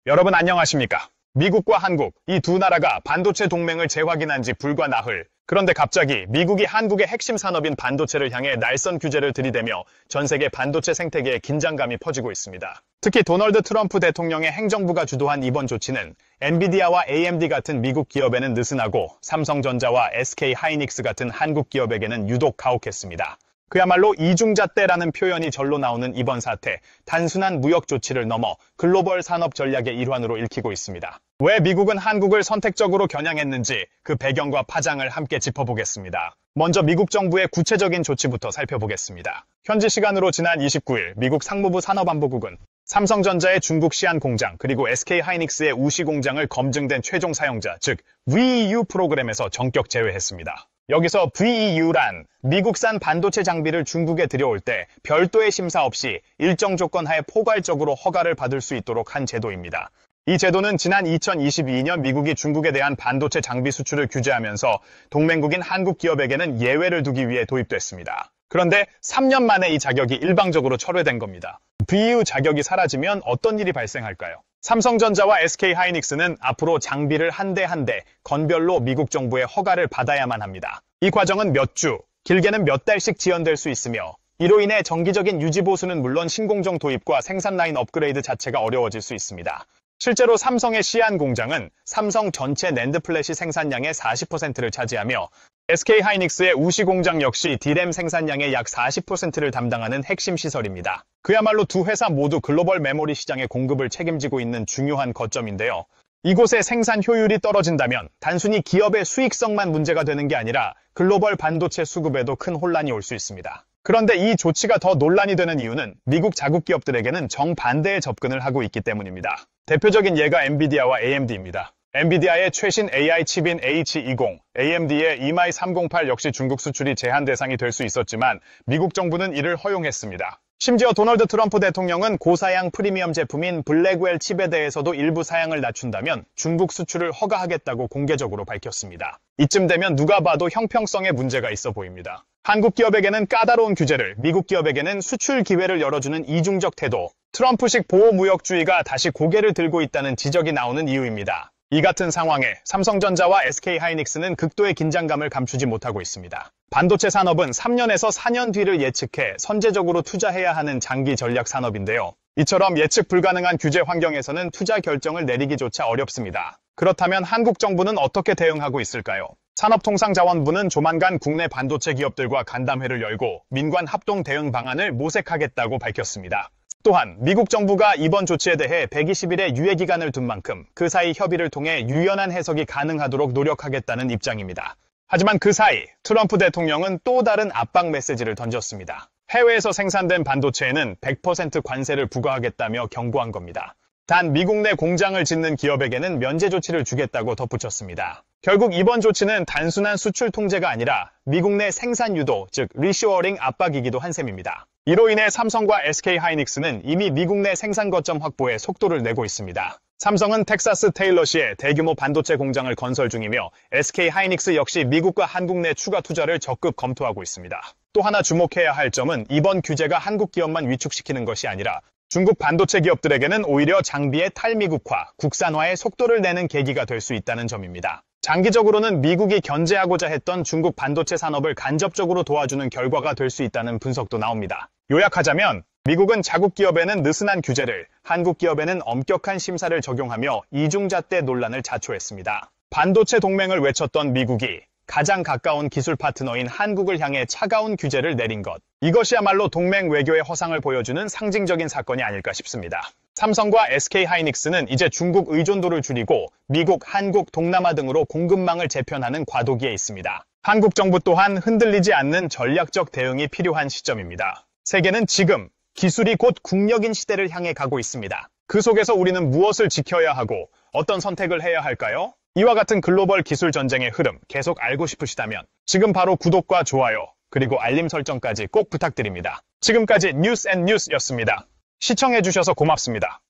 여러분 안녕하십니까? 미국과 한국, 이 두 나라가 반도체 동맹을 재확인한 지 불과 나흘. 그런데 갑자기 미국이 한국의 핵심 산업인 반도체를 향해 날선 규제를 들이대며 전 세계 반도체 생태계에 긴장감이 퍼지고 있습니다. 특히 도널드 트럼프 대통령의 행정부가 주도한 이번 조치는 엔비디아와 AMD 같은 미국 기업에는 느슨하고 삼성전자와 SK 하이닉스 같은 한국 기업에게는 유독 가혹했습니다. 그야말로 이중잣대라는 표현이 절로 나오는 이번 사태, 단순한 무역 조치를 넘어 글로벌 산업 전략의 일환으로 읽히고 있습니다. 왜 미국은 한국을 선택적으로 겨냥했는지 그 배경과 파장을 함께 짚어보겠습니다. 먼저 미국 정부의 구체적인 조치부터 살펴보겠습니다. 현지 시간으로 지난 29일 미국 상무부 산업안보국은 삼성전자의 중국 시안 공장 그리고 SK 하이닉스의 우시 공장을 검증된 최종 사용자, 즉 VEU 프로그램에서 전격 제외했습니다. 여기서 VEU란 미국산 반도체 장비를 중국에 들여올 때 별도의 심사 없이 일정 조건 하에 포괄적으로 허가를 받을 수 있도록 한 제도입니다. 이 제도는 지난 2022년 미국이 중국에 대한 반도체 장비 수출을 규제하면서 동맹국인 한국 기업에게는 예외를 두기 위해 도입됐습니다. 그런데 3년 만에 이 자격이 일방적으로 철회된 겁니다. VEU 자격이 사라지면 어떤 일이 발생할까요? 삼성전자와 SK 하이닉스는 앞으로 장비를 한 대 한 대 건별로 미국 정부의 허가를 받아야만 합니다. 이 과정은 몇 주, 길게는 몇 달씩 지연될 수 있으며 이로 인해 정기적인 유지 보수는 물론 신공정 도입과 생산 라인 업그레이드 자체가 어려워질 수 있습니다. 실제로 삼성의 시안 공장은 삼성 전체 낸드 플래시 생산량의 40%를 차지하며 SK 하이닉스의 우시 공장 역시 D램 생산량의 약 40%를 담당하는 핵심 시설입니다. 그야말로 두 회사 모두 글로벌 메모리 시장의 공급을 책임지고 있는 중요한 거점인데요. 이곳의 생산 효율이 떨어진다면 단순히 기업의 수익성만 문제가 되는 게 아니라 글로벌 반도체 수급에도 큰 혼란이 올 수 있습니다. 그런데 이 조치가 더 논란이 되는 이유는 미국 자국 기업들에게는 정반대의 접근을 하고 있기 때문입니다. 대표적인 예가 엔비디아와 AMD입니다. 엔비디아의 최신 AI 칩인 H20, AMD의 EMI308 역시 중국 수출이 제한 대상이 될 수 있었지만 미국 정부는 이를 허용했습니다. 심지어 도널드 트럼프 대통령은 고사양 프리미엄 제품인 블랙웰 칩에 대해서도 일부 사양을 낮춘다면 중국 수출을 허가하겠다고 공개적으로 밝혔습니다. 이쯤 되면 누가 봐도 형평성에 문제가 있어 보입니다. 한국 기업에게는 까다로운 규제를, 미국 기업에게는 수출 기회를 열어주는 이중적 태도, 트럼프식 보호무역주의가 다시 고개를 들고 있다는 지적이 나오는 이유입니다. 이 같은 상황에 삼성전자와 SK 하이닉스는 극도의 긴장감을 감추지 못하고 있습니다. 반도체 산업은 3년에서 4년 뒤를 예측해 선제적으로 투자해야 하는 장기 전략 산업인데요. 이처럼 예측 불가능한 규제 환경에서는 투자 결정을 내리기조차 어렵습니다. 그렇다면 한국 정부는 어떻게 대응하고 있을까요? 산업통상자원부는 조만간 국내 반도체 기업들과 간담회를 열고 민관 합동 대응 방안을 모색하겠다고 밝혔습니다. 또한 미국 정부가 이번 조치에 대해 120일의 유예 기간을 둔 만큼 그 사이 협의를 통해 유연한 해석이 가능하도록 노력하겠다는 입장입니다. 하지만 그 사이 트럼프 대통령은 또 다른 압박 메시지를 던졌습니다. 해외에서 생산된 반도체에는 100% 관세를 부과하겠다며 경고한 겁니다. 단 미국 내 공장을 짓는 기업에게는 면제 조치를 주겠다고 덧붙였습니다. 결국 이번 조치는 단순한 수출 통제가 아니라 미국 내 생산 유도, 즉 리쇼어링 압박이기도 한 셈입니다. 이로 인해 삼성과 SK 하이닉스는 이미 미국 내 생산 거점 확보에 속도를 내고 있습니다. 삼성은 텍사스 테일러시에 대규모 반도체 공장을 건설 중이며 SK 하이닉스 역시 미국과 한국 내 추가 투자를 적극 검토하고 있습니다. 또 하나 주목해야 할 점은 이번 규제가 한국 기업만 위축시키는 것이 아니라 중국 반도체 기업들에게는 오히려 장비의 탈미국화, 국산화에 속도를 내는 계기가 될 수 있다는 점입니다. 장기적으로는 미국이 견제하고자 했던 중국 반도체 산업을 간접적으로 도와주는 결과가 될 수 있다는 분석도 나옵니다. 요약하자면 미국은 자국 기업에는 느슨한 규제를, 한국 기업에는 엄격한 심사를 적용하며 이중잣대 논란을 자초했습니다. 반도체 동맹을 외쳤던 미국이 가장 가까운 기술 파트너인 한국을 향해 차가운 규제를 내린 것. 이것이야말로 동맹 외교의 허상을 보여주는 상징적인 사건이 아닐까 싶습니다. 삼성과 SK 하이닉스는 이제 중국 의존도를 줄이고 미국, 한국, 동남아 등으로 공급망을 재편하는 과도기에 있습니다. 한국 정부 또한 흔들리지 않는 전략적 대응이 필요한 시점입니다. 세계는 지금 기술이 곧 국력인 시대를 향해 가고 있습니다. 그 속에서 우리는 무엇을 지켜야 하고 어떤 선택을 해야 할까요? 이와 같은 글로벌 기술 전쟁의 흐름 계속 알고 싶으시다면 지금 바로 구독과 좋아요 그리고 알림 설정까지 꼭 부탁드립니다. 지금까지 뉴스앤뉴스였습니다. 시청해주셔서 고맙습니다.